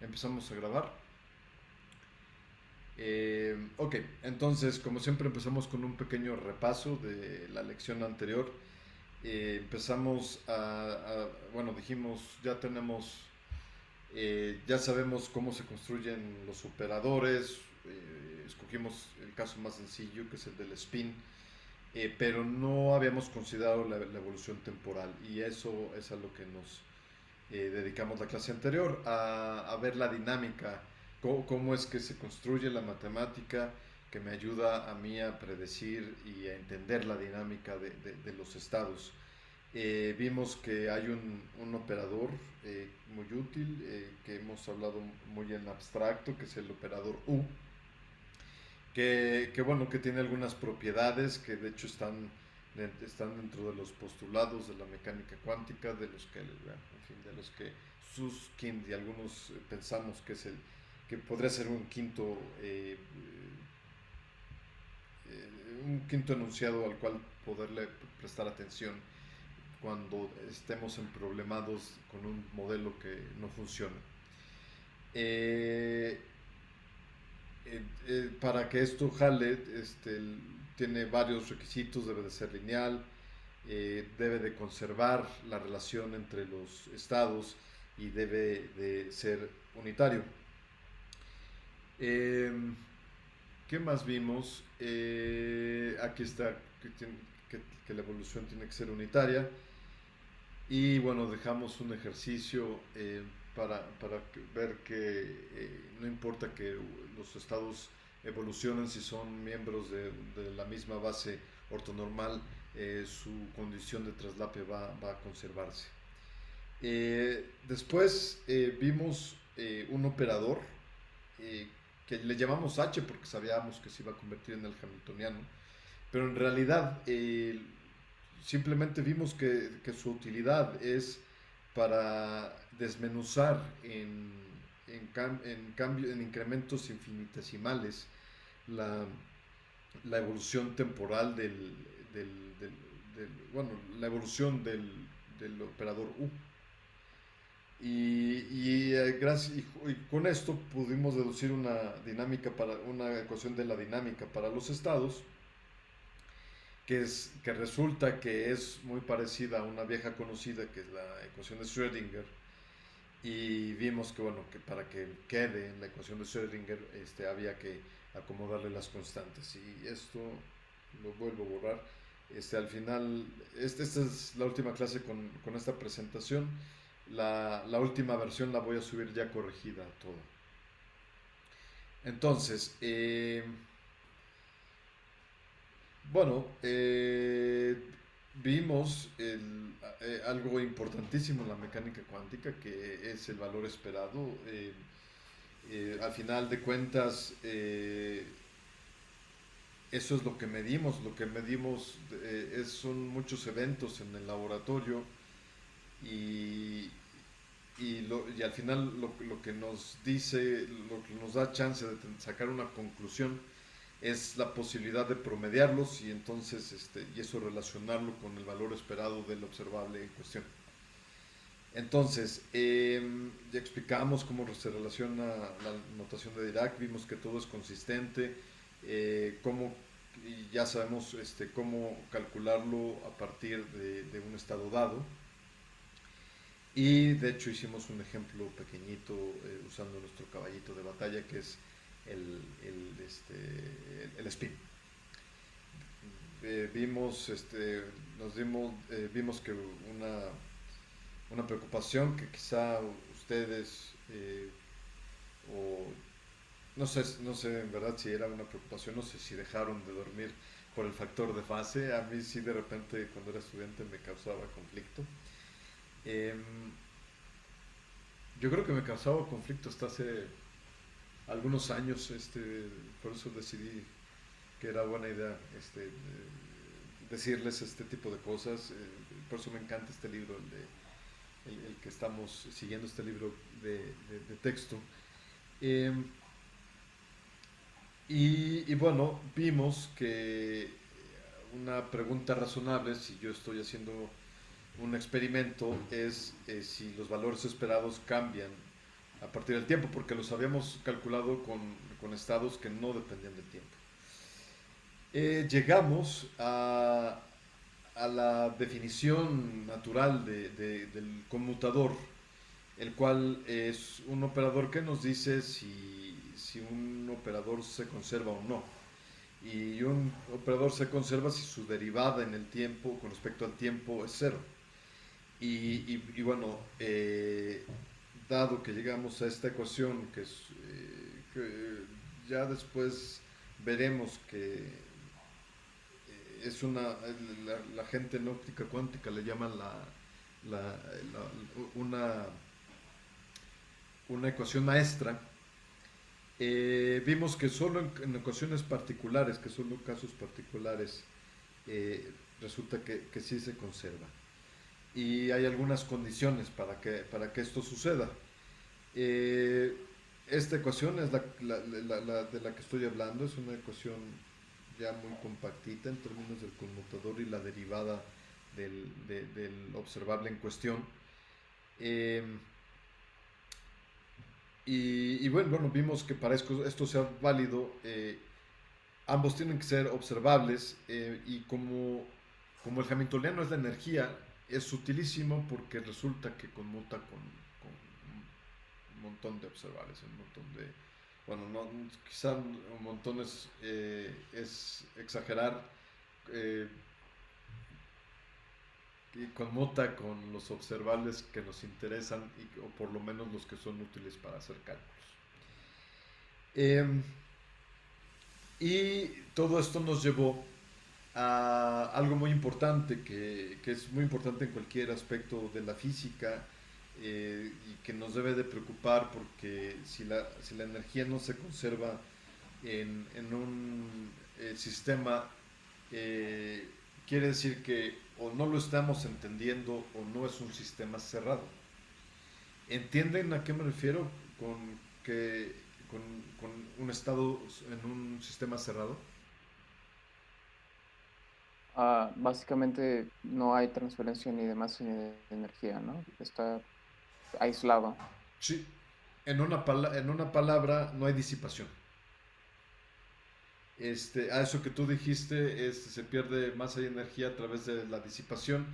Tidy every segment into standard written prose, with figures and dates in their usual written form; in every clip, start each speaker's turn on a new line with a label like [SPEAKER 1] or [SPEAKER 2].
[SPEAKER 1] Empezamos a grabar. Ok, entonces como siempre empezamos con un pequeño repaso de la lección anterior. Empezamos bueno, dijimos, ya sabemos cómo se construyen los operadores. Escogimos el caso más sencillo, que es el del spin, pero no habíamos considerado la evolución temporal, y eso es a lo que nos dedicamos la clase anterior, a ver la dinámica, cómo es que se construye la matemática que me ayuda a mí a predecir y a entender la dinámica de los estados. Vimos que hay un operador muy útil, que hemos hablado muy en abstracto, que es el operador U, bueno, que tiene algunas propiedades que de hecho están dentro de los postulados de la mecánica cuántica, de los que, bueno, en fin, de los que Susskind y algunos pensamos que podría ser un quinto enunciado al cual poderle prestar atención cuando estemos en problemados con un modelo que no funciona. Eh, para que esto jale, tiene varios requisitos: debe de ser lineal, debe de conservar la relación entre los estados y debe de ser unitario. Eh, ¿Qué más vimos? Aquí está que la evolución tiene que ser unitaria. Y bueno, dejamos un ejercicio para ver que no importa que los estados evolucionen, si son miembros de la misma base ortonormal, su condición de traslape va a conservarse. Después vimos un operador eh, que le llamamos H porque sabíamos que se iba a convertir en el hamiltoniano, pero en realidad simplemente vimos que su utilidad es para desmenuzar en incrementos infinitesimales la, la evolución temporal del, del, bueno, la evolución del operador U. Y con esto pudimos deducir una ecuación de la dinámica para los estados, que resulta que es muy parecida a una vieja conocida, que es la ecuación de Schrödinger. Y vimos que, bueno, que para que quede en la ecuación de Schrödinger, había que acomodarle las constantes. Y esto lo vuelvo a borrar. Al final, esta es la última clase con esta presentación. La última versión la voy a subir ya corregida toda. Entonces, bueno, vimos algo importantísimo en la mecánica cuántica, que es el valor esperado. Al final de cuentas, eso es lo que medimos. Lo que medimos son muchos eventos en el laboratorio, y, y al final lo que nos dice, lo que nos da chance de sacar una conclusión, es la posibilidad de promediarlos, y entonces y eso relacionarlo con el valor esperado del observable en cuestión. Entonces, ya explicamos cómo se relaciona la notación de Dirac, vimos que todo es consistente, y ya sabemos cómo calcularlo a partir de un estado dado. Y de hecho hicimos un ejemplo pequeñito usando nuestro caballito de batalla, que es el spin. Vimos, vimos que una preocupación que quizá ustedes, o no sé en verdad si era una preocupación, no sé si dejaron de dormir por el factor de fase. A mí sí, de repente cuando era estudiante me causaba conflicto. Em, yo creo que me causaba conflicto hasta hace algunos años. Por eso decidí que era buena idea decirles este tipo de cosas. Por eso me encanta este libro, el que estamos siguiendo, este libro de texto. Eh, y bueno, vimos que una pregunta razonable, si yo estoy haciendo un experimento, es si los valores esperados cambian a partir del tiempo, porque los habíamos calculado con estados que no dependían del tiempo. Llegamos a la definición natural del conmutador, el cual es un operador que nos dice si un operador se conserva o no. Y un operador se conserva si su derivada en el tiempo, con respecto al tiempo, es cero. Y bueno, dado que llegamos a esta ecuación, que ya después veremos que es la gente en óptica cuántica le llaman la, una, una ecuación maestra. Vimos que solo en ecuaciones particulares, que son casos particulares, resulta que sí se conserva. Y hay algunas condiciones para que esto suceda. Eh, Esta ecuación es de la que estoy hablando, es una ecuación ya muy compactita en términos del conmutador y la derivada del observable en cuestión. Eh, bueno, vimos que para esto sea válido, ambos tienen que ser observables, y como el hamiltoniano es la energía, es utilísimo porque resulta que conmuta con un montón de observables, un montón de... Bueno, no, quizá un montón es exagerar, eh, y conmuta con los observables que nos interesan, o por lo menos los que son útiles para hacer cálculos. Eh, y todo esto nos llevó a algo muy importante, que es muy importante en cualquier aspecto de la física, y que nos debe de preocupar, porque si la energía no se conserva en un sistema, eh, quiere decir que o no lo estamos entendiendo o no es un sistema cerrado. ¿Entienden a qué me refiero con que con, con un estado en un sistema cerrado?
[SPEAKER 2] Básicamente no hay transferencia ni de masa ni de energía, ¿no? Está aislado.
[SPEAKER 1] Sí, en una palabra no hay disipación. A eso que tú dijiste, se pierde masa y energía a través de la disipación,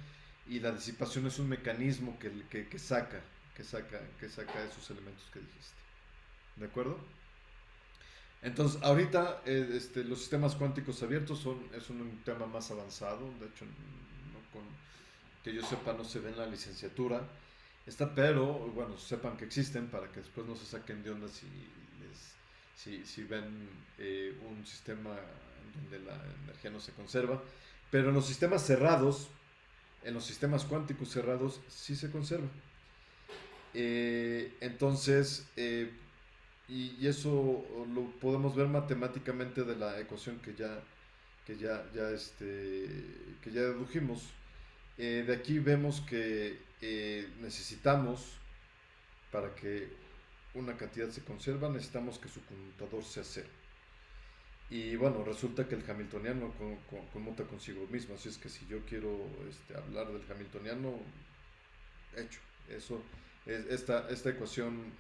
[SPEAKER 1] y la disipación es un mecanismo que saca esos elementos que dijiste. ¿De acuerdo? Entonces, ahorita, los sistemas cuánticos abiertos es un tema más avanzado. De hecho, no, que yo sepa, no se ve en la licenciatura. Pero bueno, sepan que existen para que después no se saquen de onda si ven un sistema en donde la energía no se conserva. Pero en los sistemas cerrados, en los sistemas cuánticos cerrados, sí se conserva. Entonces, y eso lo podemos ver matemáticamente de la ecuación que ya dedujimos. De aquí vemos que necesitamos, para que una cantidad se conserva, necesitamos que su conmutador sea cero. Y bueno, resulta que el hamiltoniano conmuta consigo mismo, así es que si yo quiero hablar del hamiltoniano, hecho, eso, esta ecuación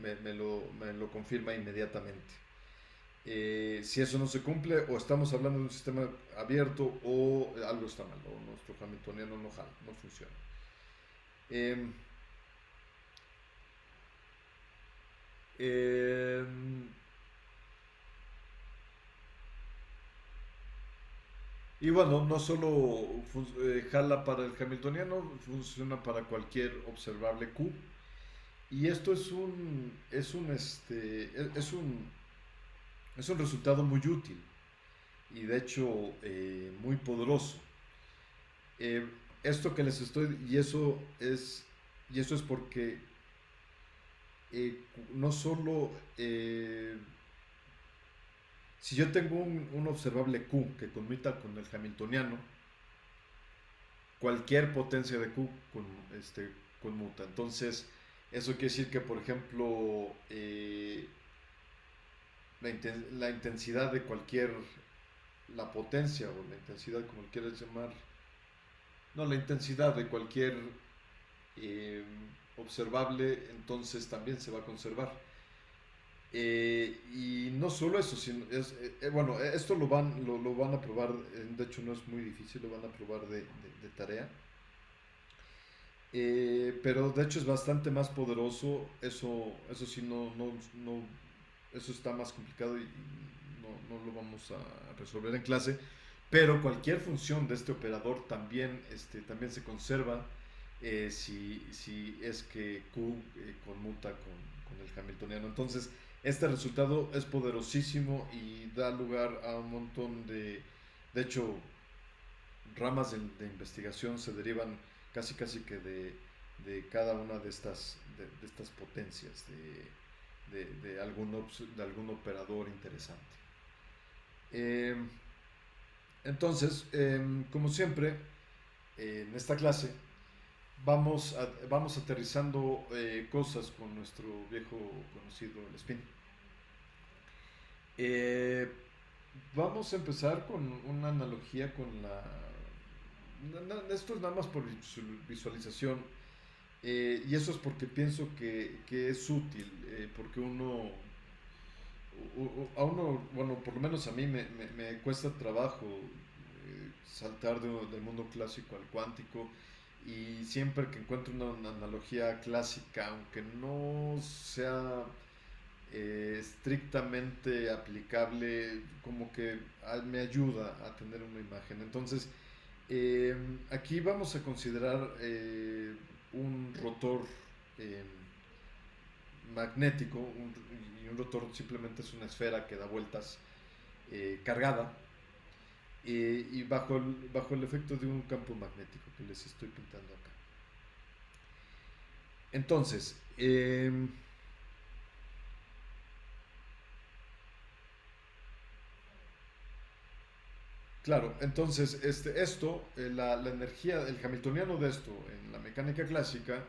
[SPEAKER 1] me lo confirma inmediatamente. Si eso no se cumple, o estamos hablando de un sistema abierto, o algo está mal, o nuestro hamiltoniano no jala, no funciona. Eh, eh, y bueno, no solo jala para el hamiltoniano, funciona para cualquier observable Q. Y esto es un resultado muy útil, y de hecho muy poderoso. Eh, Esto que les estoy, y eso es porque no solo, si yo tengo un observable Q que conmuta con el hamiltoniano, cualquier potencia de Q conmuta. Entonces, eso quiere decir que, por ejemplo, la intensidad de la potencia, o la intensidad, como quieras llamar, no, la intensidad de cualquier eh, observable, entonces también se va a conservar. Y no solo eso, sino bueno, esto lo van a probar, de hecho no es muy difícil, lo van a probar de tarea. Pero de hecho es bastante más poderoso, eso sí no, eso está más complicado y no lo vamos a resolver en clase, pero cualquier función de este operador también se conserva si es que Q conmuta con el hamiltoniano. Entonces, este resultado es poderosísimo y da lugar a un montón de hecho, ramas de investigación se derivan casi que de cada una de estas potencias, de algún operador interesante. Eh, entonces, como siempre, en esta clase vamos aterrizando cosas con nuestro viejo conocido, el spin. Eh, Vamos a empezar con una analogía con esto es nada más por visualización, y eso es porque pienso que es útil, porque a uno, bueno, por lo menos a mí me cuesta trabajo saltar del mundo clásico al cuántico, y siempre que encuentro una analogía clásica, aunque no sea estrictamente aplicable, como que me ayuda a tener una imagen. Entonces, aquí vamos a considerar un rotor eh, magnético, y un rotor simplemente es una esfera que da vueltas cargada, y bajo el efecto de un campo magnético que les estoy pintando acá. Entonces, claro, entonces la energía, el hamiltoniano de esto en la mecánica clásica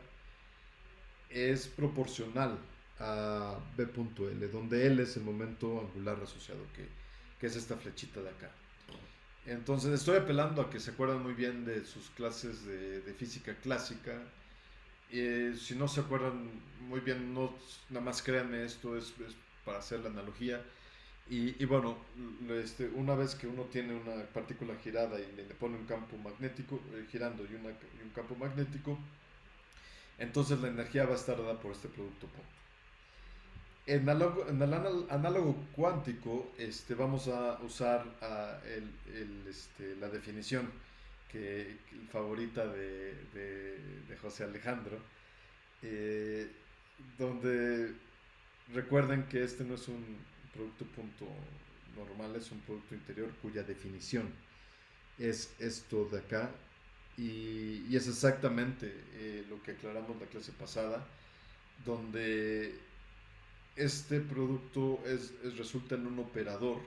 [SPEAKER 1] es proporcional a B.L, donde L es el momento angular asociado, que es esta flechita de acá. Entonces estoy apelando a que se acuerdan muy bien de sus clases de física clásica. Si no se acuerdan muy bien, no, nada más créanme, esto es para hacer la analogía. Y bueno, una vez que uno tiene una partícula girada y le pone un campo magnético girando y un campo magnético, entonces la energía va a estar dada por este producto punto. En el análogo cuántico vamos a usar la definición favorita de José Alejandro, eh, donde recuerden que este no es un producto punto normal, es un producto interior cuya definición es esto de acá, y es exactamente lo que aclaramos la clase pasada, donde este producto resulta en un operador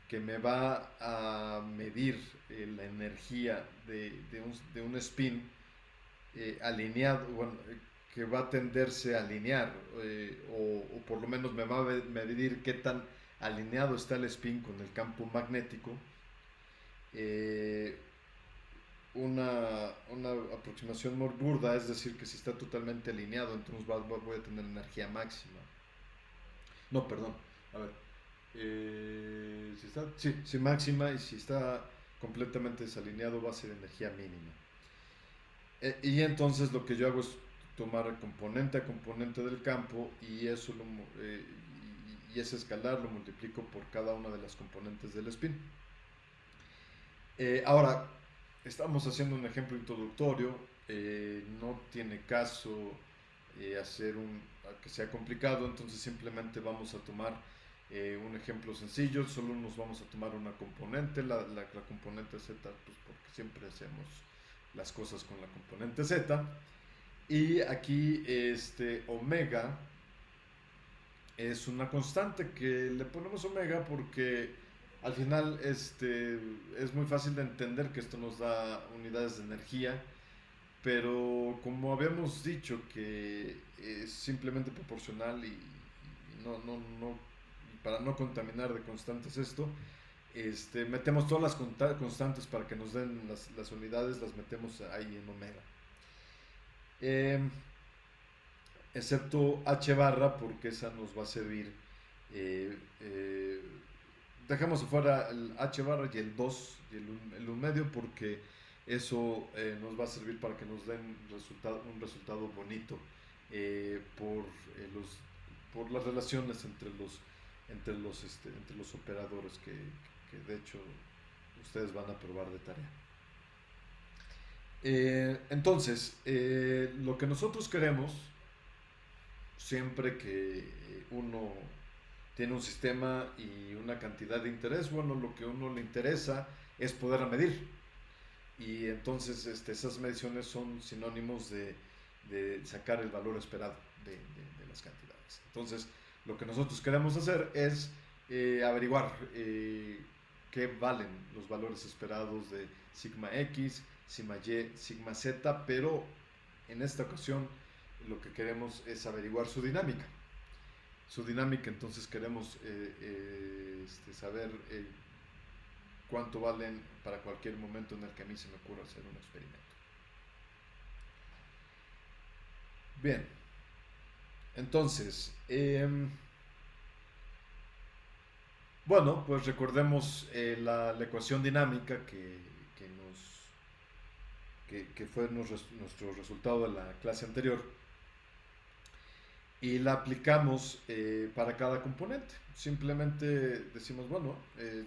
[SPEAKER 1] que me va a medir la energía de un spin alineado, bueno, que va a tenderse a alinear, o por lo menos me va a medir qué tan alineado está el spin con el campo magnético. Eh, una aproximación muy burda, es decir, que si está totalmente alineado, entonces voy a tener energía máxima. No, perdón, a ver. Si está, sí, máxima, y si está completamente desalineado va a ser energía mínima. Y entonces lo que yo hago es tomar componente a componente del campo, y y ese escalar lo multiplico por cada una de las componentes del spin. Ahora, estamos haciendo un ejemplo introductorio, no tiene caso que sea complicado, entonces simplemente vamos a tomar un ejemplo sencillo, solo nos vamos a tomar una componente, la componente Z, pues porque siempre hacemos las cosas con la componente Z, y aquí omega es una constante que le ponemos omega porque al final es muy fácil de entender que esto nos da unidades de energía, pero como habíamos dicho que es simplemente proporcional, y para no contaminar de constantes esto, metemos todas las constantes para que nos den las unidades, las metemos ahí en omega. excepto H barra, porque esa nos va a servir. eh, eh, Dejamos afuera el H barra y el 2 y el 1 medio, porque eso nos va a servir para que nos den un resultado bonito por las relaciones entre los operadores que de hecho ustedes van a probar de tarea. Entonces, lo que nosotros queremos, siempre que uno tiene un sistema y una cantidad de interés, bueno, lo que a uno le interesa es poder medir. Y entonces esas mediciones son sinónimos de sacar el valor esperado de las cantidades. Entonces, lo que nosotros queremos hacer es averiguar qué valen los valores esperados de sigma X, sigma Y, sigma Z, pero en esta ocasión lo que queremos es averiguar su dinámica. Entonces queremos saber cuánto valen para cualquier momento en el que a mí se me ocurra hacer un experimento. Bien, entonces, bueno, pues recordemos la ecuación dinámica que fue nuestro resultado de la clase anterior, y la aplicamos para cada componente. Simplemente decimos, bueno,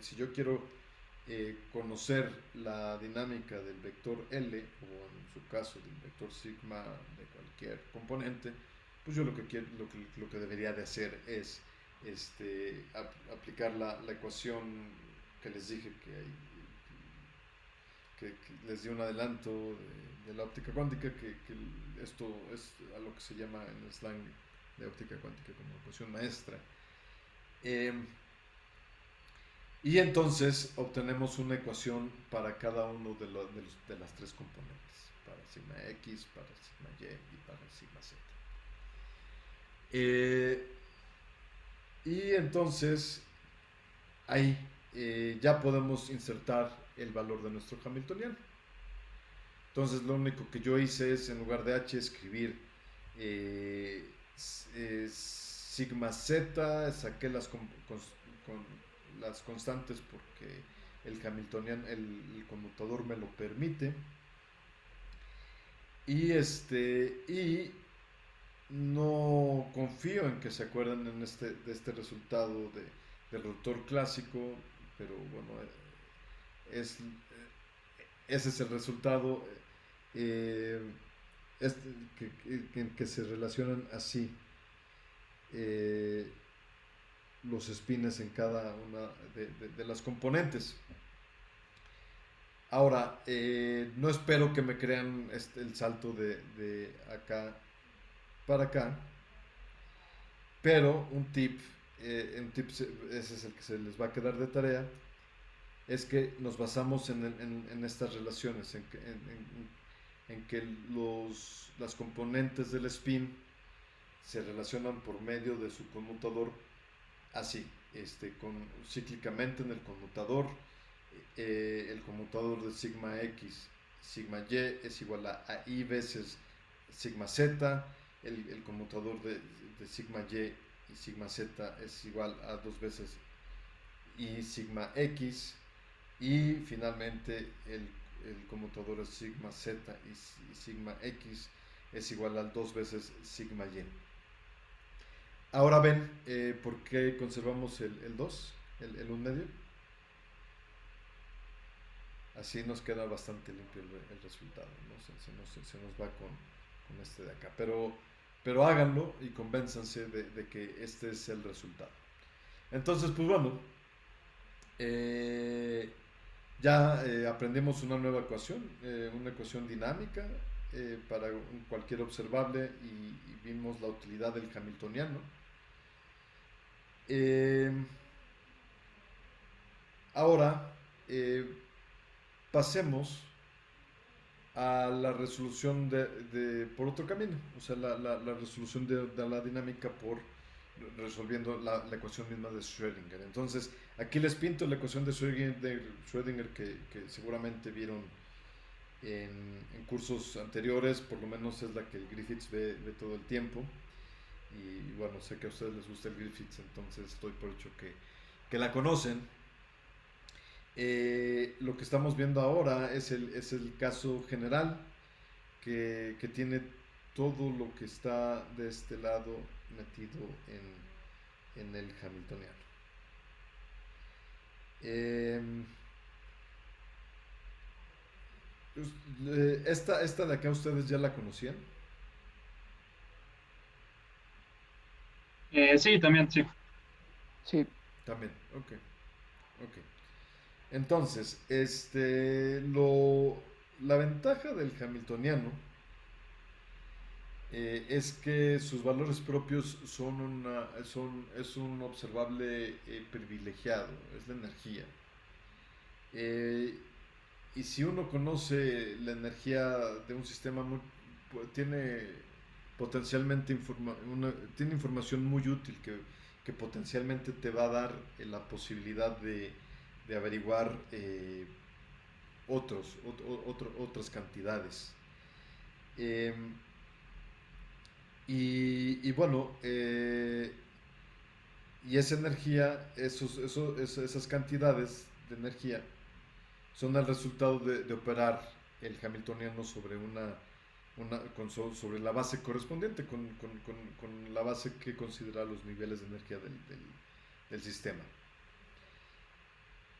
[SPEAKER 1] si yo quiero conocer la dinámica del vector L, o en su caso del vector sigma de cualquier componente, pues yo lo que debería de hacer es aplicar la ecuación que les dije que les di un adelanto de la óptica cuántica, que esto es a lo que se llama en el slang de óptica cuántica como ecuación maestra. Y entonces obtenemos una ecuación para cada uno de las tres componentes, para sigma X, para sigma Y y para sigma Z. Y entonces ahí ya podemos insertar el valor de nuestro Hamiltoniano. Entonces lo único que yo hice es, en lugar de H, escribir sigma Z, saqué las constantes porque el Hamiltoniano, el conmutador me lo permite, y no confío en que se acuerden de este resultado del rotor clásico, pero bueno, ese es el resultado que se relacionan así los espines en cada una de las componentes. Ahora, no espero que me crean el salto de acá para acá, pero un tip, ese es el que se les va a quedar de tarea, es que nos basamos en estas relaciones, en que las componentes del spin se relacionan por medio de su conmutador así, cíclicamente en el conmutador. El conmutador de sigma X, sigma Y es igual a I veces sigma Z. El conmutador de sigma Y y sigma Z es igual a 2 veces I sigma X. Y finalmente el conmutador de sigma Z y sigma X es igual a 2 veces sigma Y. Ahora ven por qué conservamos el 2, el 1 medio. Así nos queda bastante limpio el resultado, ¿no? Se nos va con este de acá. Pero háganlo y convénzanse de que este es el resultado. Entonces, pues bueno, ya aprendimos una nueva ecuación, una ecuación dinámica para cualquier observable, y vimos la utilidad del Hamiltoniano. Ahora pasemos a la resolución por otro camino, o sea, la resolución de la dinámica por resolviendo la ecuación misma de Schrödinger. Entonces, aquí les pinto la ecuación de Schrödinger que seguramente vieron en cursos anteriores, por lo menos es la que el Griffiths ve todo el tiempo. Y bueno, sé que a ustedes les gusta el Griffiths, entonces estoy por hecho que la conocen. Lo que estamos viendo ahora es el caso general que tiene todo lo que está de este lado metido en el Hamiltoniano. Eh, esta de acá ustedes ya la conocían.
[SPEAKER 3] Sí, también, sí.
[SPEAKER 2] Sí,
[SPEAKER 1] También, ok, ok. Entonces, la ventaja del Hamiltoniano es que sus valores propios es un observable privilegiado, es la energía. Eh, y si uno conoce la energía de un sistema, tiene potencialmente tiene información muy útil que potencialmente te va a dar la posibilidad de averiguar otras cantidades. Eh, y bueno, y esa energía, esas cantidades de energía son el resultado de operar el Hamiltoniano sobre sobre la base correspondiente, con la base que considera los niveles de energía del sistema.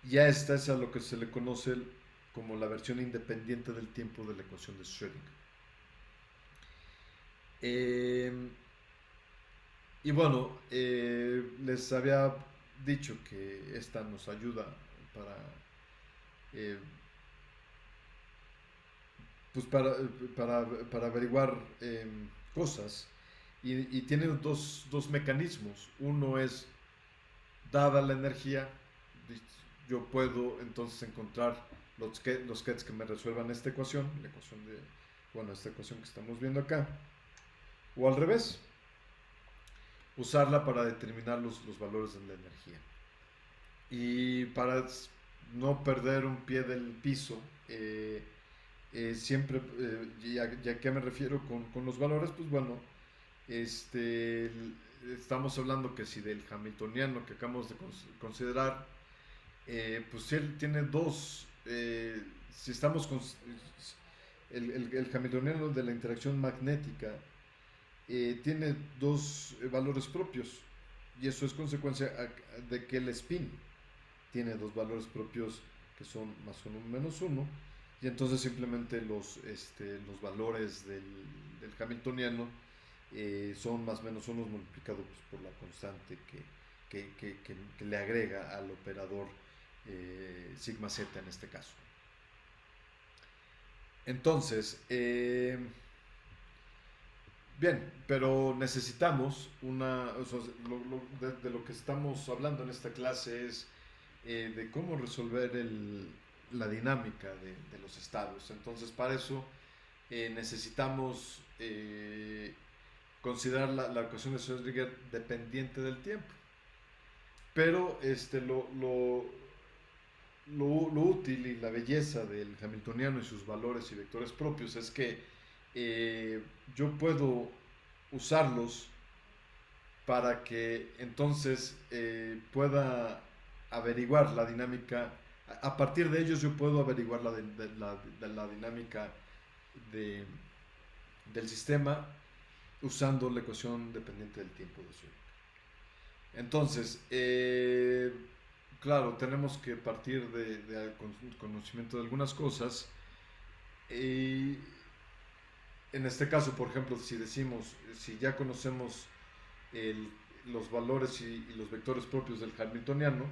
[SPEAKER 1] Y a esta es a lo que se le conoce como la versión independiente del tiempo de la ecuación de Schrödinger. Eh, y bueno, les había dicho que esta nos ayuda para, eh, pues para averiguar cosas. Y tiene dos mecanismos. Uno es, dada la energía, yo puedo entonces encontrar los jets que me resuelvan esta ecuación, esta ecuación que estamos viendo acá. O al revés, usarla para determinar los valores de la energía. Y para no perder un pie del piso, siempre, ya que me refiero con los valores, pues bueno, estamos hablando que si del Hamiltoniano que acabamos de considerar, pues él tiene si estamos con el Hamiltoniano de la interacción magnética, tiene dos valores propios, y eso es consecuencia de que el spin tiene dos valores propios que son más uno menos uno, y entonces simplemente los valores del Hamiltoniano son más menos uno multiplicado pues, por la constante que le agrega al operador sigma z en este caso. Entonces, bien, pero necesitamos o sea, de lo que estamos hablando en esta clase es de cómo resolver la dinámica de los estados. Entonces, para eso necesitamos considerar la ecuación de Schrödinger dependiente del tiempo. Pero lo útil y la belleza del Hamiltoniano y sus valores y vectores propios es que yo puedo usarlos para que entonces pueda averiguar la dinámica. A partir de ellos yo puedo averiguar la dinámica de, del sistema usando la ecuación dependiente del tiempo de Schrödinger. Entonces, claro, tenemos que partir de conocimiento de algunas cosas. En este caso, por ejemplo, si ya conocemos los valores y los vectores propios del Hamiltoniano,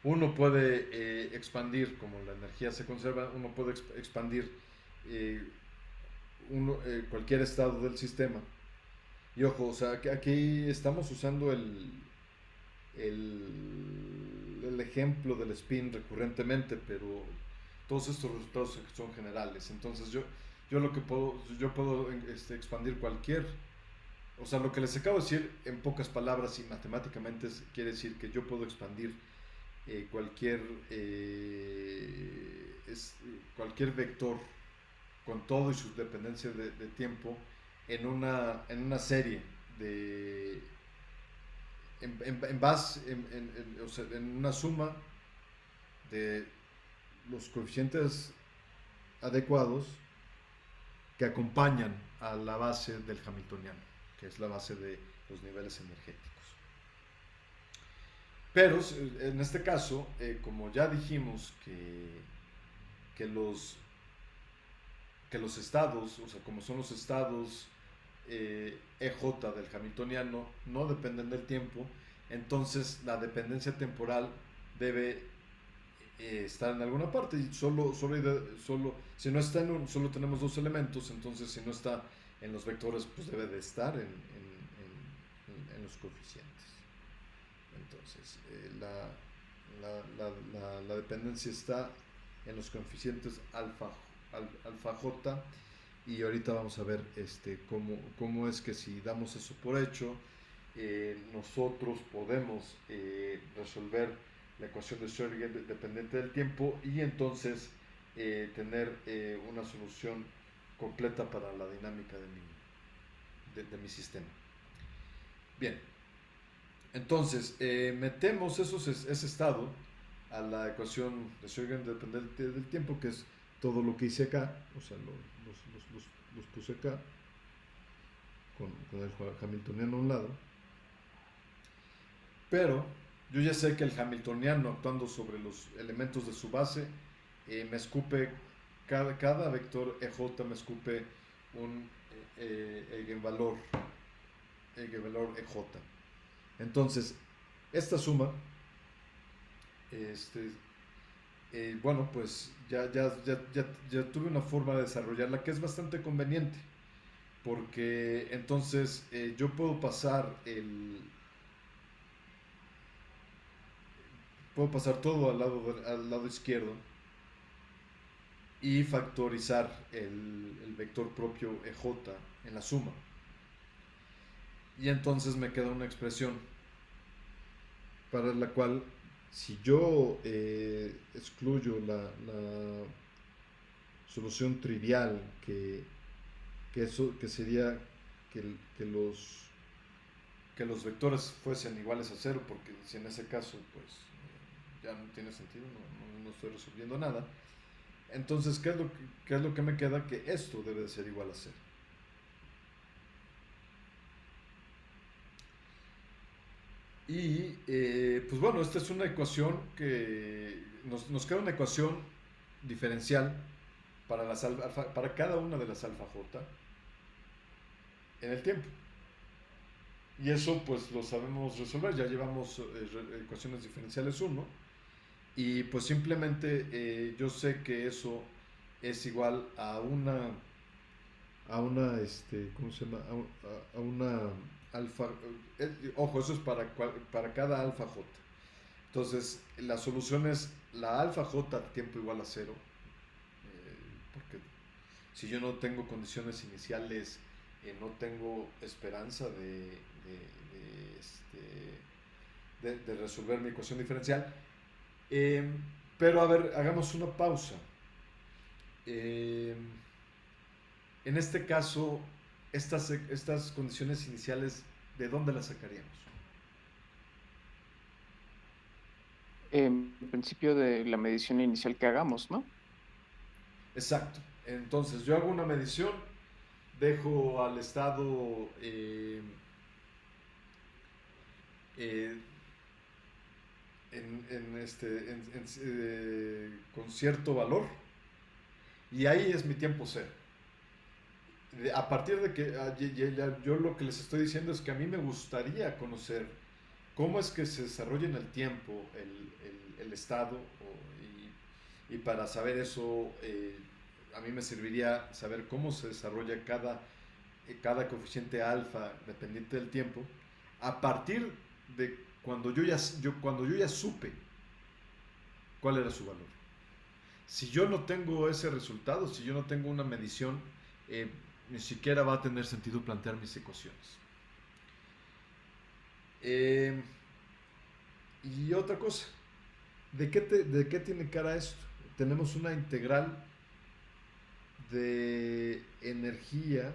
[SPEAKER 1] uno puede expandir, como la energía se conserva, uno puede expandir cualquier estado del sistema. Y ojo, o sea, que aquí estamos usando el ejemplo del spin recurrentemente, pero todos estos resultados son generales. Entonces yo puedo expandir o sea, lo que les acabo de decir en pocas palabras y matemáticamente quiere decir que yo puedo expandir cualquier cualquier vector con todo y sus dependencias de tiempo en una serie de en base, o sea, en una suma de los coeficientes adecuados que acompañan a la base del Hamiltoniano, que es la base de los niveles energéticos. Pero en este caso, como ya dijimos que los estados, o sea, como son los estados EJ del Hamiltoniano, no dependen del tiempo, entonces la dependencia temporal debe estar en alguna parte, y solo si no está solo tenemos dos elementos, entonces si no está en los vectores, pues debe de estar en los coeficientes. Entonces, la dependencia está en los coeficientes alfa j, y ahorita vamos a ver cómo es que si damos eso por hecho, nosotros podemos resolver la ecuación de Schrödinger dependiente del tiempo, y entonces tener una solución completa para la dinámica de mi sistema. Bien, entonces metemos ese estado a la ecuación de Schrödinger dependiente del tiempo, que es todo lo que hice acá, o sea, los puse acá con el Hamiltoniano a un lado, pero yo ya sé que el Hamiltoniano, actuando sobre los elementos de su base, me escupe, cada vector EJ me escupe un eigenvalor EJ. Entonces, esta suma, bueno, pues ya tuve una forma de desarrollarla que es bastante conveniente, porque entonces yo puedo pasar todo al lado izquierdo y factorizar el vector propio EJ en la suma. Y entonces me queda una expresión para la cual, si yo excluyo la solución trivial, que sería que los vectores fuesen iguales a cero, porque si en ese caso pues ya no tiene sentido, no estoy resolviendo nada. Entonces, ¿qué es lo que me queda? Que esto debe de ser igual a cero. Y pues bueno, esta es una ecuación que nos queda una ecuación diferencial para cada una de las alfa j en el tiempo. Y eso pues lo sabemos resolver, ya llevamos ecuaciones diferenciales 1, y pues simplemente yo sé que eso es igual a una ¿cómo se llama? A una alfa, ojo, eso es para cada alfa j. Entonces, la solución es la alfa j tiempo igual a 0, porque si yo no tengo condiciones iniciales, no tengo esperanza de resolver mi ecuación diferencial. Pero a ver, hagamos una pausa. En este caso, estas condiciones iniciales, ¿de dónde las sacaríamos?
[SPEAKER 2] En principio de la medición inicial que hagamos, ¿no?
[SPEAKER 1] Exacto. Entonces, yo hago una medición, dejo al estado con cierto valor, y ahí es mi tiempo cero. A partir de que yo lo que les estoy diciendo es que a mí me gustaría conocer cómo es que se desarrolla en el tiempo el estado, y para saber eso a mí me serviría saber cómo se desarrolla cada coeficiente alfa dependiente del tiempo, a partir de cuando yo ya supe cuál era su valor. Si yo no tengo ese resultado, si yo no tengo una medición, ni siquiera va a tener sentido plantear mis ecuaciones. Y otra cosa, ¿de qué tiene cara esto? Tenemos una integral de energía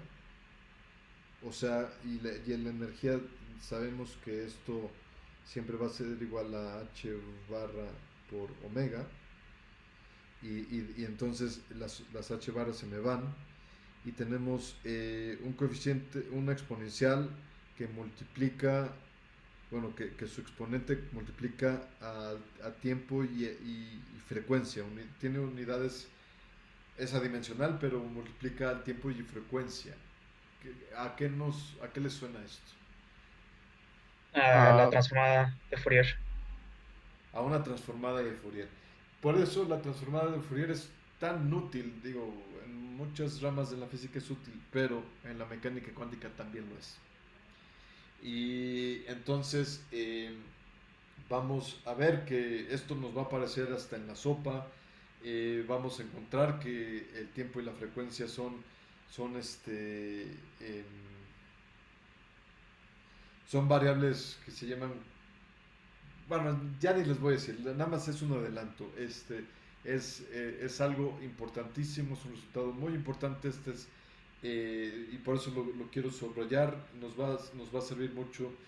[SPEAKER 1] O sea, y en la energía sabemos que esto siempre va a ser igual a h barra por omega, y entonces las h barras se me van, y tenemos un coeficiente, una exponencial que multiplica, bueno, que su exponente multiplica a tiempo y frecuencia. Tiene unidades, es adimensional, pero multiplica al tiempo y frecuencia. ¿A qué le suena esto?
[SPEAKER 3] A la
[SPEAKER 2] Ah,
[SPEAKER 3] transformada de Fourier.
[SPEAKER 1] A una transformada de Fourier. Por eso la transformada de Fourier es tan útil, digo, en muchas ramas de la física es útil, pero en la mecánica cuántica también lo es. Y entonces vamos a ver que esto nos va a aparecer hasta en la sopa. Vamos a encontrar que el tiempo y la frecuencia son em, son variables que se llaman, bueno, ya ni les voy a decir, nada más es un adelanto. Es algo importantísimo, es un resultado muy importante. Y por eso lo quiero subrayar. Nos va a servir mucho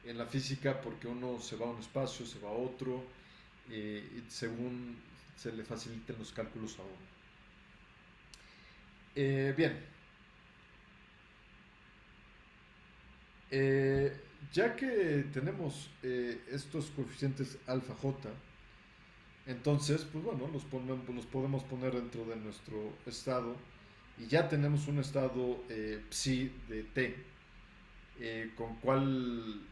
[SPEAKER 1] en la física porque uno se va a un espacio, se va a otro, según se le faciliten los cálculos a uno. Bien, eh, ya que tenemos estos coeficientes alfa j, entonces, pues bueno, los podemos poner dentro de nuestro estado, y ya tenemos un estado psi de t, con cual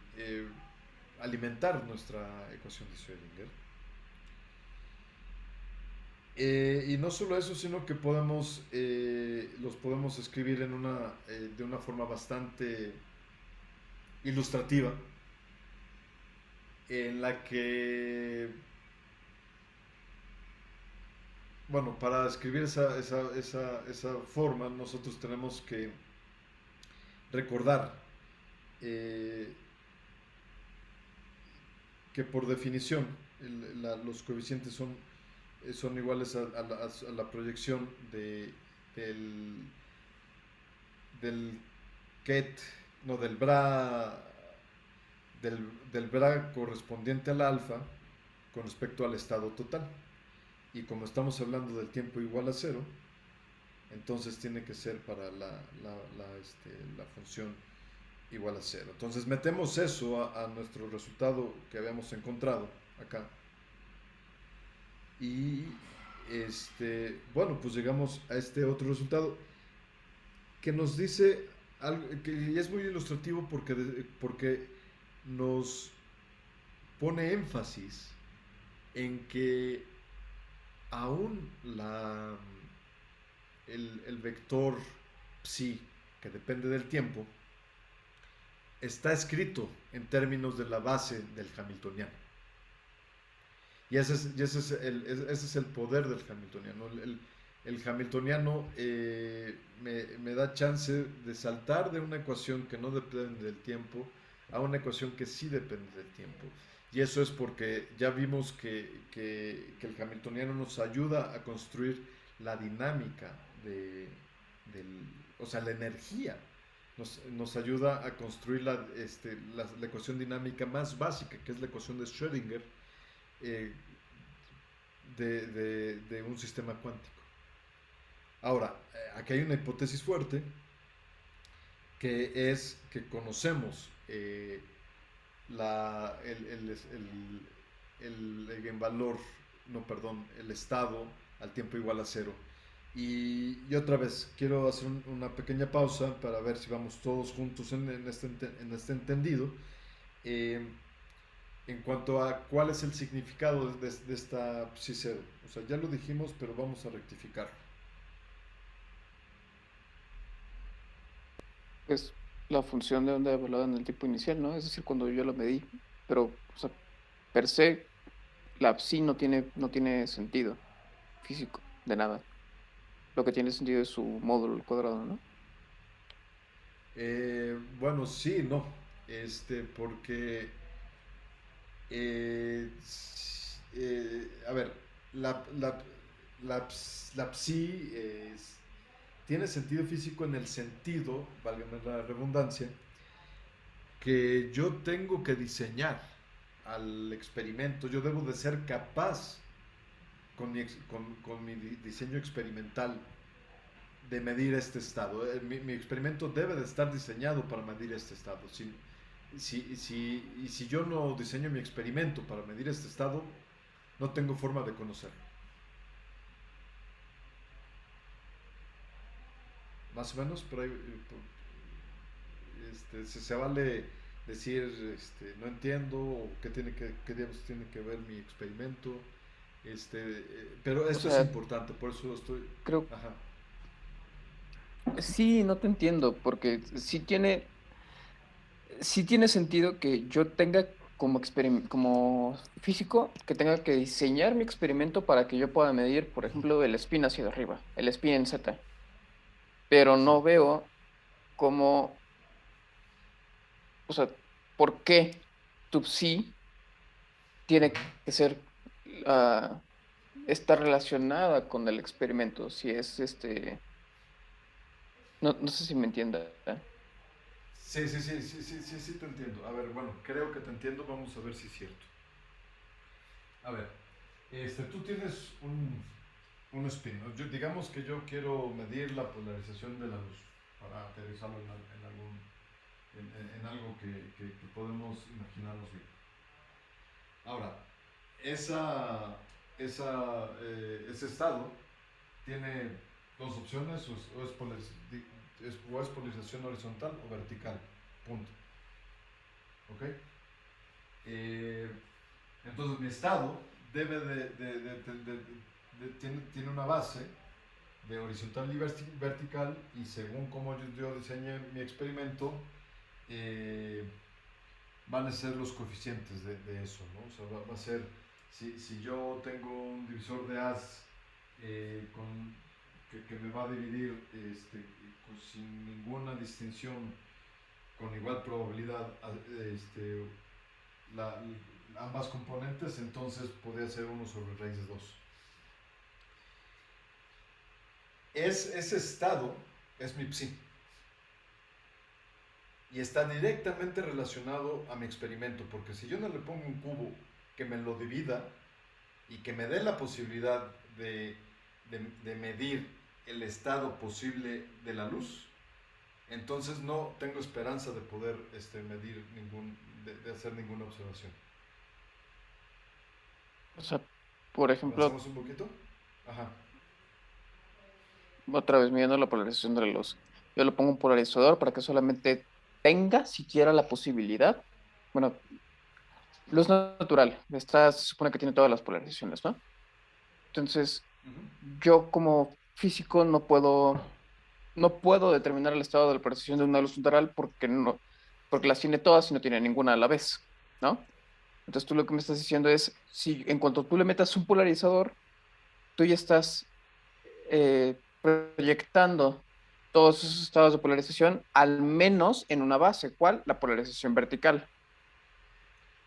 [SPEAKER 1] alimentar nuestra ecuación de Schrödinger. Y no solo eso, sino que los podemos escribir de una forma bastante ilustrativa, en la que, bueno, para escribir esa forma, nosotros tenemos que recordar eh, que por definición los coeficientes son iguales a la proyección del, del ket, no, del, del bra correspondiente al alfa con respecto al estado total. Y como estamos hablando del tiempo igual a cero, entonces tiene que ser para la función igual a cero. Entonces metemos eso a nuestro resultado que habíamos encontrado acá. Y bueno, pues llegamos a este otro resultado que nos dice algo que es muy ilustrativo porque nos pone énfasis en que aún el vector psi, que depende del tiempo, está escrito en términos de la base del hamiltoniano. Y ese es el poder del hamiltoniano. El hamiltoniano me da chance de saltar de una ecuación que no depende del tiempo a una ecuación que sí depende del tiempo. Y eso es porque ya vimos que el hamiltoniano nos ayuda a construir la dinámica o sea, la energía. Nos ayuda a construir la ecuación dinámica más básica, que es la ecuación de Schrödinger, eh, de un sistema cuántico. Ahora, aquí hay una hipótesis fuerte, que es que conocemos la, el eigenvalor, no, perdón, el estado al tiempo igual a cero. Y otra vez, quiero hacer una pequeña pausa para ver si vamos todos juntos en este entendido. Eh, en cuanto a cuál es el significado de esta psi cero. O sea, ya lo dijimos, pero vamos a rectificarlo.
[SPEAKER 2] es la función de onda evaluada en el tiempo inicial, ¿no? Es decir, cuando yo lo medí. Pero, o sea, per se, la psi no tiene sentido físico, de nada. Lo que tiene sentido es su módulo al cuadrado, ¿no?
[SPEAKER 1] Bueno, sí, no. Porque, a ver, la, la, la psi tiene sentido físico en el sentido, válgame la redundancia, que yo tengo que diseñar al experimento, yo debo de ser capaz con mi diseño experimental de medir este estado. Mi experimento debe de estar diseñado para medir este estado. Si yo no diseño mi experimento para medir este estado, no tengo forma de conocerlo. Más o menos, pero se vale decir, no entiendo, o qué diablos tiene que ver mi experimento. Pero
[SPEAKER 2] O
[SPEAKER 1] esto es
[SPEAKER 2] sea,
[SPEAKER 1] importante, por eso estoy...
[SPEAKER 2] creo,
[SPEAKER 1] Ajá.
[SPEAKER 2] sí, no te entiendo, porque sí tiene sentido que yo tenga como físico, que tenga que diseñar mi experimento para que yo pueda medir, por ejemplo, el spin hacia arriba, el spin en Z, pero
[SPEAKER 1] Sí.
[SPEAKER 2] no veo cómo, o sea, por qué tu psi tiene
[SPEAKER 1] Ajá.
[SPEAKER 2] que ser, ah, está relacionada con el experimento, si es no sé si me entienda.
[SPEAKER 1] Sí, te entiendo. A ver, bueno, creo que te entiendo, vamos a ver si es cierto. A ver, tú tienes un spin, ¿no? Digamos que yo quiero medir la polarización de la luz para aterrizarlo en algo que podemos imaginarnos bien. Ahora, ese estado tiene dos opciones, o es polarización horizontal o vertical, punto. ¿Ok? Eh, entonces mi estado debe tiene una base de horizontal y vertical, y según como yo diseñé mi experimento, eh, van a ser los coeficientes de eso, ¿no? O sea, va a ser, si yo tengo un divisor de As que me va a dividir sin ninguna distinción, con igual probabilidad, la, ambas componentes, entonces podría ser 1 sobre raíz de 2. Ese estado es mi psi y está directamente relacionado a mi experimento, porque si yo no le pongo un cubo que me lo divida y que me dé la posibilidad de medir el estado posible de la luz, entonces no tengo esperanza de poder medir de hacer ninguna observación.
[SPEAKER 2] O sea, por ejemplo,
[SPEAKER 1] ¿Avanzamos un poquito? Ajá.
[SPEAKER 2] otra vez midiendo la polarización de la luz. Yo le pongo un polarizador para que solamente tenga siquiera la posibilidad. Bueno, luz natural. Se supone que tiene todas las polarizaciones, ¿no? Entonces,
[SPEAKER 1] Uh-huh.
[SPEAKER 2] yo como físico no puedo determinar el estado de la polarización de una luz natural porque las tiene todas y no tiene ninguna a la vez, ¿no? Entonces tú lo que me estás diciendo es, si en cuanto tú le metas un polarizador, tú ya estás proyectando todos esos estados de polarización, al menos en una base. ¿Cuál? La polarización vertical.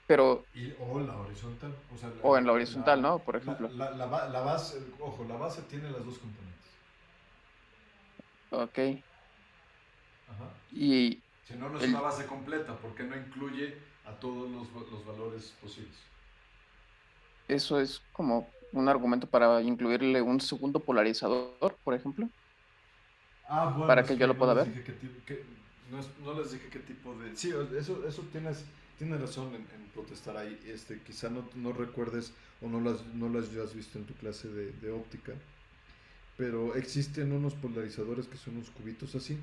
[SPEAKER 2] Pero,
[SPEAKER 1] O la horizontal, o sea,
[SPEAKER 2] o en la horizontal, ¿no? Por ejemplo.
[SPEAKER 1] la base, ojo, la base tiene las dos componentes.
[SPEAKER 2] Ok.
[SPEAKER 1] Ajá.
[SPEAKER 2] Y
[SPEAKER 1] Si no, no es una
[SPEAKER 2] el,
[SPEAKER 1] base completa, porque no incluye a todos los valores posibles.
[SPEAKER 2] eso es como un argumento para incluirle un segundo polarizador, por ejemplo,
[SPEAKER 1] Bueno,
[SPEAKER 2] para
[SPEAKER 1] es
[SPEAKER 2] que yo
[SPEAKER 1] que
[SPEAKER 2] lo
[SPEAKER 1] no
[SPEAKER 2] pueda
[SPEAKER 1] les
[SPEAKER 2] ver.
[SPEAKER 1] dije qué tipo, no les dije qué tipo de... Sí, eso tienes razón en protestar ahí. Quizá no recuerdes o no las has visto en tu clase de óptica, pero existen unos polarizadores que son unos cubitos así,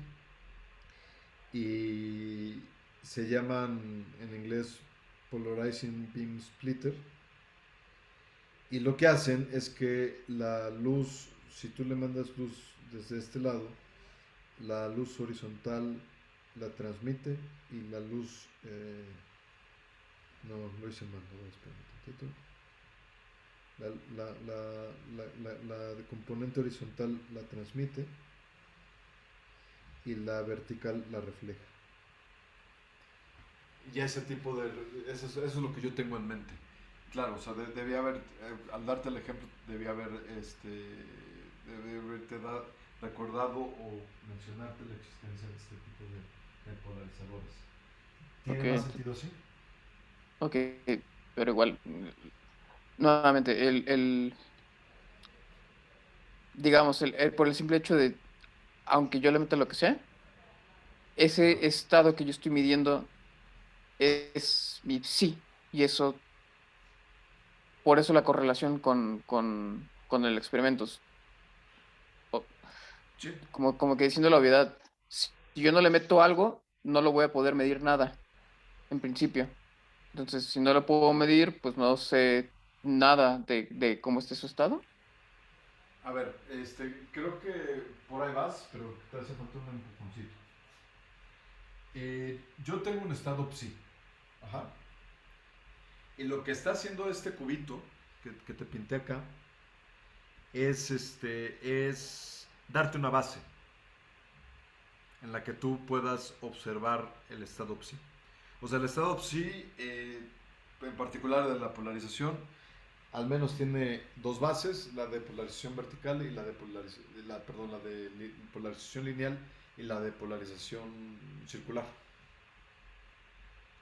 [SPEAKER 1] y se llaman en inglés Polarizing Beam Splitter, y lo que hacen es que la luz, si tú le mandas luz desde este lado, la luz horizontal la transmite, y la luz no lo hice mal, no, espera un tantito. La componente horizontal la transmite y la vertical la refleja. Y ese tipo de... Eso es lo que yo tengo en mente. Claro, o sea, debía haber, al darte el ejemplo, debía haberte recordado o mencionarte la existencia de este tipo de polarizadores. ¿Tiene más
[SPEAKER 2] Ok,
[SPEAKER 1] sentido así?
[SPEAKER 2] ok, pero igual, nuevamente, digamos, por el simple hecho de, aunque yo le meta lo que sea,
[SPEAKER 1] Ajá.
[SPEAKER 2] ese estado que yo estoy midiendo es mi sí, y eso, por eso la correlación con el experimento. O-
[SPEAKER 1] Sí.
[SPEAKER 2] como que diciendo la obviedad, si yo no le meto algo, no lo voy a poder medir nada, en principio. Entonces, si no lo puedo medir, pues no sé nada de cómo esté su estado.
[SPEAKER 1] A ver, creo que por ahí vas, pero te hace falta un empujoncito. Yo tengo un estado psi. Ajá. Y lo que está haciendo este cubito que te pinté acá es darte una base en la que tú puedas observar el estado psi. O sea, el estado psi, en particular de la polarización, al menos tiene dos bases, la de polarización vertical y la de polarización lineal y la de polarización circular.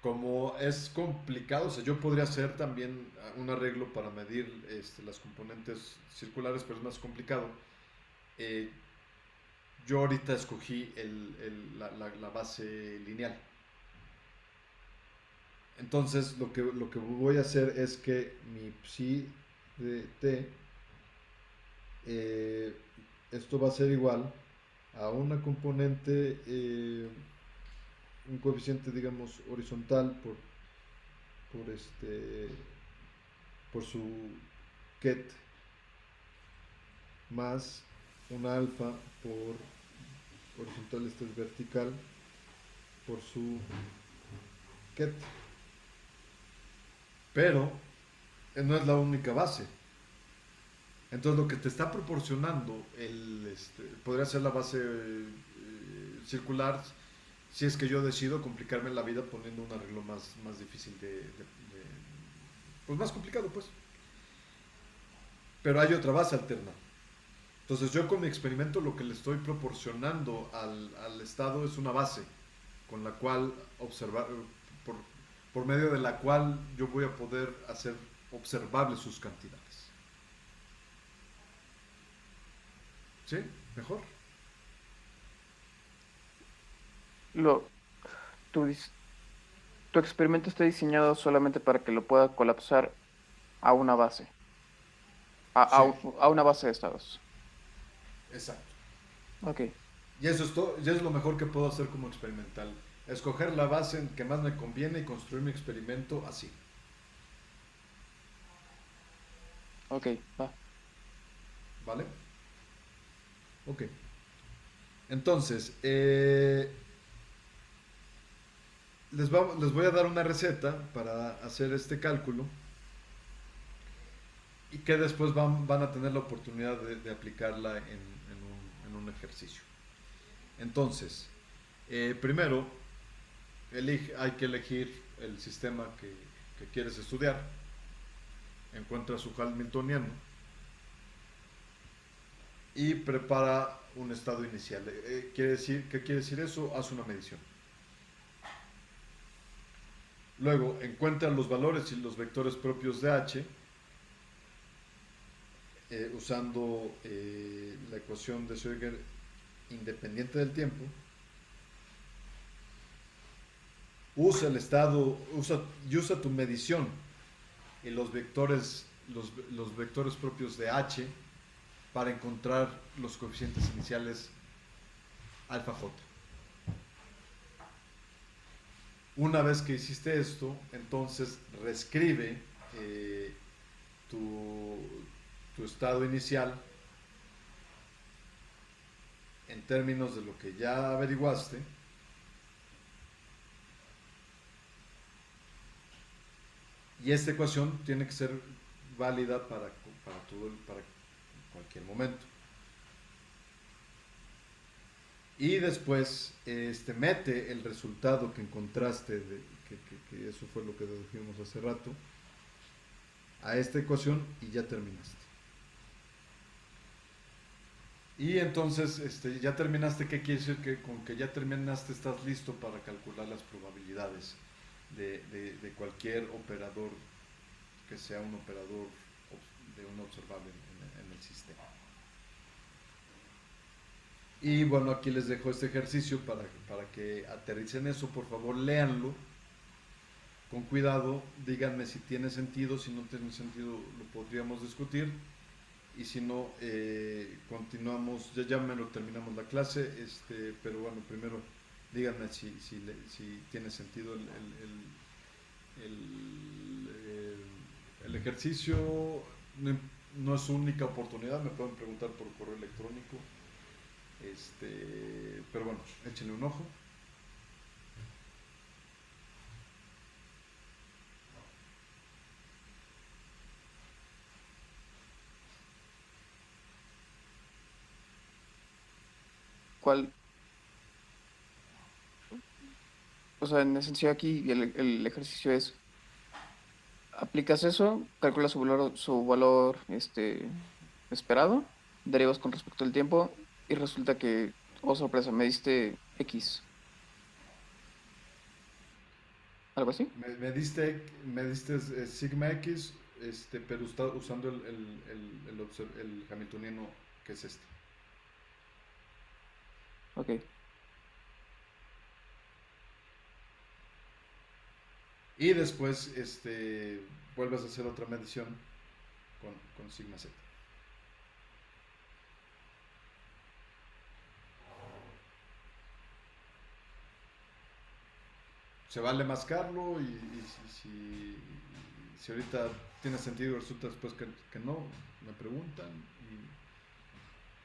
[SPEAKER 1] Como es complicado, o sea, yo podría hacer también un arreglo para medir las componentes circulares, pero es más complicado. Eh, yo ahorita escogí la base lineal. Entonces, lo que voy a hacer es que mi psi de t, eh, esto va a ser igual a una componente, un coeficiente, digamos, horizontal por por su ket más una alfa por horizontal, este es vertical, por su ket. Pero no es la única base. Entonces lo que te está proporcionando podría ser la base circular si es que yo decido complicarme la vida poniendo un arreglo más difícil pues más complicado pues. Pero hay otra base alterna. Entonces yo con mi experimento lo que le estoy proporcionando al estado es una base con la cual observar, por, por medio de la cual yo voy a poder hacer observables sus cantidades. ¿Sí? ¿Mejor?
[SPEAKER 2] Lo, tu, dis- Tu experimento está diseñado solamente para que lo pueda colapsar a una base,
[SPEAKER 1] Sí,
[SPEAKER 2] a una base de estados.
[SPEAKER 1] exacto.
[SPEAKER 2] Ok,
[SPEAKER 1] Y eso es todo, y eso es lo mejor que puedo hacer como experimental. Escoger la base en que más me conviene y construir mi experimento así.
[SPEAKER 2] ok, va.
[SPEAKER 1] ¿Vale? Ok. Entonces, les voy a dar una receta para hacer este cálculo y que después van a tener la oportunidad de aplicarla en un ejercicio. Entonces, primero hay que elegir el sistema que quieres estudiar. Encuentra su Hamiltoniano y prepara un estado inicial. ¿Qué quiere decir eso? Haz una medición. Luego, encuentra los valores y los vectores propios de H usando la ecuación de Schrödinger independiente del tiempo. Usa el estado, usa tu medición y los vectores propios de H para encontrar los coeficientes iniciales alfa j. Una vez que hiciste esto, entonces reescribe eh, tu, tu estado inicial en términos de lo que ya averiguaste y esta ecuación tiene que ser válida para cualquier momento. Y después mete el resultado que encontraste, que eso fue lo que dedujimos hace rato, a esta ecuación y ya terminaste. Y entonces, ya terminaste, ¿qué quiere decir? Que con que ya terminaste estás listo para calcular las probabilidades de cualquier operador que sea un operador de un observable en el sistema. Y bueno, aquí les dejo este ejercicio para que aterricen eso. Por favor, léanlo con cuidado. Díganme si tiene sentido. Si no tiene sentido, lo podríamos discutir. Y si no, continuamos. Ya me lo terminamos la clase. Pero bueno, primero díganme si tiene sentido el ejercicio. No, no es su única oportunidad. Me pueden preguntar por correo electrónico. Pero bueno, échenle un ojo.
[SPEAKER 2] ¿Cuál? O sea, en esencia aquí el ejercicio es, aplicas eso, calculas su valor esperado, derivas con respecto al tiempo y resulta que, oh sorpresa, me diste X, algo así.
[SPEAKER 1] Me diste sigma X, pero está usando el hamiltoniano que es este.
[SPEAKER 2] Ok.
[SPEAKER 1] Y después vuelves a hacer otra medición con sigma Z. Se vale mascarlo y si ahorita tiene sentido y resulta después que no, me preguntan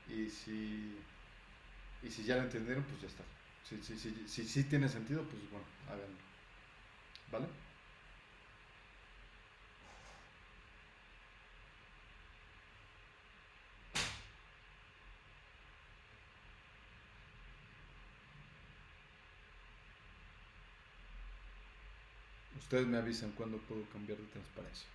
[SPEAKER 1] y si ya lo entendieron, pues ya está. Si tiene sentido, pues bueno, háganlo. ¿Vale? Ustedes me avisan cuándo puedo cambiar de transparencia.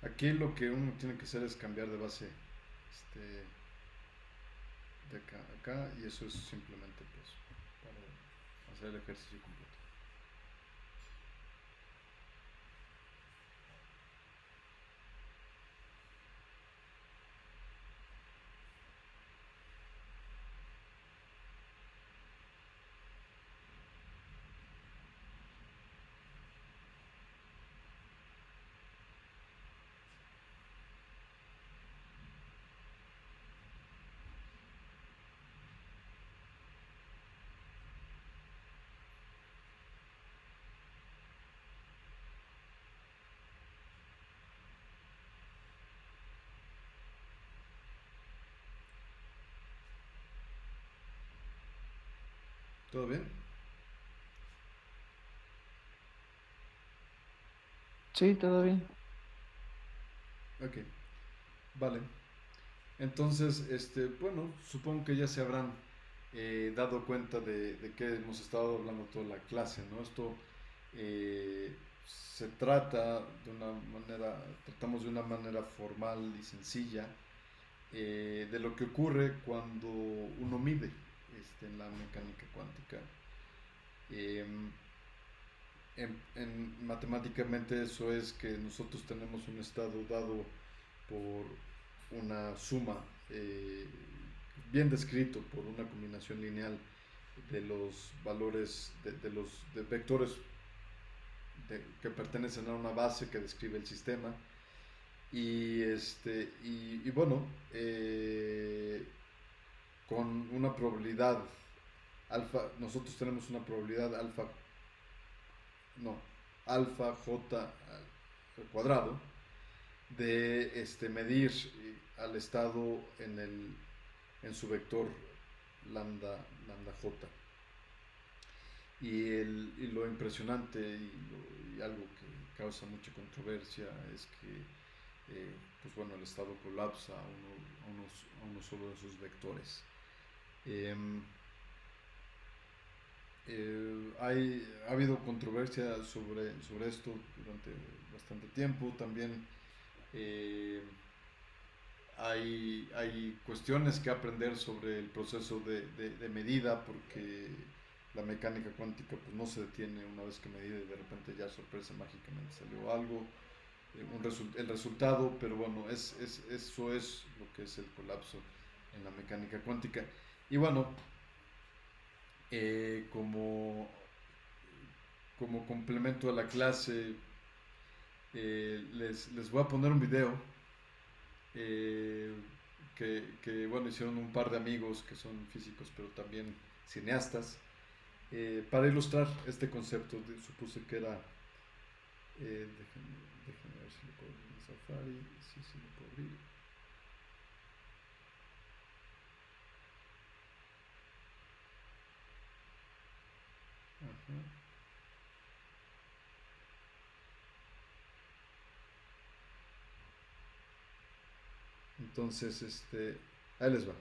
[SPEAKER 1] Aquí lo que uno tiene que hacer es cambiar de base de acá a acá y eso es simplemente pues para hacer el ejercicio completo. ¿Todo bien?
[SPEAKER 2] Sí, todo bien.
[SPEAKER 1] Ok, vale. Entonces, bueno, supongo que ya se habrán dado cuenta de que hemos estado hablando toda la clase, ¿no? Esto eh, se trata tratamos de una manera formal y sencilla de lo que ocurre cuando uno mide en la mecánica cuántica. Em, Matemáticamente eso es que nosotros tenemos un estado dado por una suma bien descrito por una combinación lineal de los valores, de los de vectores que pertenecen a una base que describe el sistema. Y bueno, con una probabilidad alfa, nosotros tenemos una probabilidad alfa, no, alfa j al cuadrado de medir al estado en su vector lambda j. Y lo impresionante y algo que causa mucha controversia es que pues bueno, el estado colapsa a uno solo de sus vectores. Ha habido controversia sobre esto durante bastante tiempo. También hay cuestiones que aprender sobre el proceso de medida, porque la mecánica cuántica pues no se detiene una vez que medida y de repente ya sorpresa mágicamente salió algo, el resultado, pero bueno, eso es lo que es el colapso en la mecánica cuántica. Y bueno, como complemento a la clase, les voy a poner un video bueno, hicieron un par de amigos que son físicos pero también cineastas, para ilustrar este concepto. Supuse que era, déjenme ver si lo puedo abrir en Safari, sí, lo puedo abrir. Ajá. Entonces, ahí les va.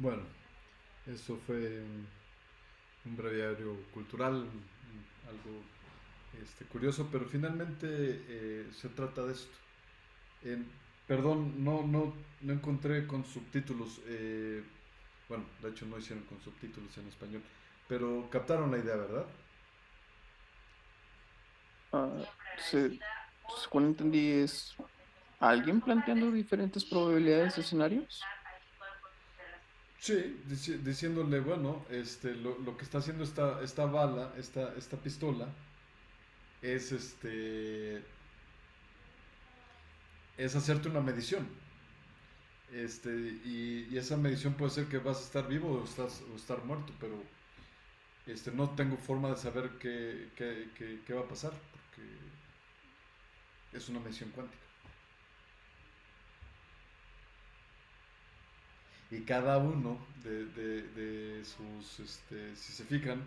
[SPEAKER 1] Bueno, eso fue un breviario cultural, algo curioso, pero finalmente se trata de esto. Eh, Perdón, no encontré con subtítulos. Bueno, de hecho no hicieron con subtítulos en español, pero captaron la idea, ¿verdad?
[SPEAKER 2] Ah, según entendí, es alguien planteando diferentes probabilidades de escenarios.
[SPEAKER 1] Sí, diciéndole, bueno, lo que está haciendo esta bala, esta pistola, es es hacerte una medición. Y esa medición puede ser que vas a estar vivo o estar muerto, pero no tengo forma de saber qué va a pasar, porque es una medición cuántica. Y cada uno de sus, si se fijan,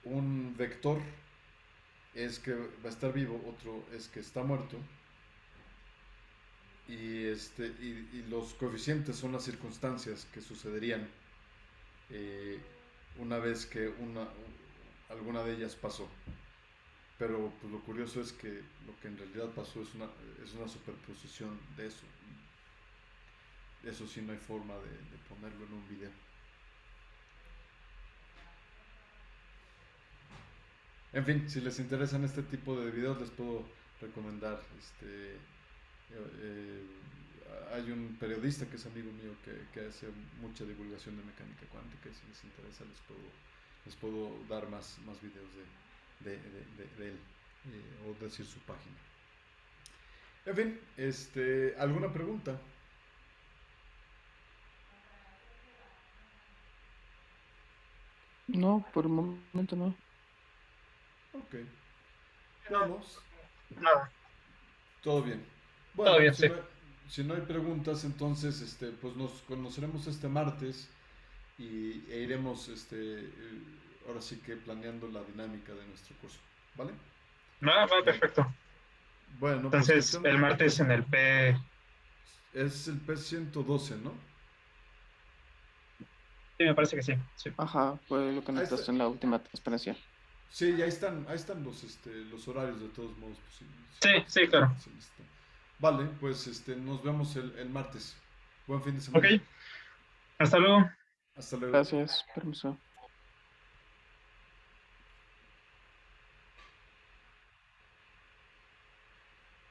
[SPEAKER 1] un vector es que va a estar vivo, otro es que está muerto, y los coeficientes son las circunstancias que sucederían eh, una vez que alguna de ellas pasó. Pero pues, lo curioso es que lo que en realidad pasó es una superposición de eso. Eso sí no hay forma de ponerlo en un video. En fin, si les interesan este tipo de videos les puedo recomendar eh, hay un periodista que es amigo mío que hace mucha divulgación de mecánica cuántica y si les interesa les puedo dar más videos de él o decir su página. En fin, ¿alguna pregunta?
[SPEAKER 2] No, por el momento no.
[SPEAKER 1] Ok. Vamos,
[SPEAKER 3] Nada,
[SPEAKER 1] todo bien.
[SPEAKER 3] todo
[SPEAKER 1] Bueno,
[SPEAKER 3] bien, sí.
[SPEAKER 1] si no hay preguntas, entonces pues nos conoceremos este martes e iremos ahora sí que planeando la dinámica de nuestro curso. ¿Vale?
[SPEAKER 3] Nada, va,
[SPEAKER 1] Bueno,
[SPEAKER 3] perfecto.
[SPEAKER 1] bueno, pues que
[SPEAKER 3] Entonces,
[SPEAKER 1] estén.
[SPEAKER 3] el martes en el P.
[SPEAKER 1] Es el P112, ¿no?
[SPEAKER 3] Sí, me parece que sí. Sí,
[SPEAKER 2] Ajá, fue lo que
[SPEAKER 1] Ahí está.
[SPEAKER 2] notaste en la última transparencia.
[SPEAKER 1] Sí, y ahí están los horarios de todos modos. Pues,
[SPEAKER 3] sí, sí, claro.
[SPEAKER 1] se necesita. Vale, pues nos vemos el martes. Buen fin de
[SPEAKER 3] Ok,
[SPEAKER 1] semana.
[SPEAKER 3] hasta luego.
[SPEAKER 1] Hasta luego.
[SPEAKER 2] Gracias, permiso.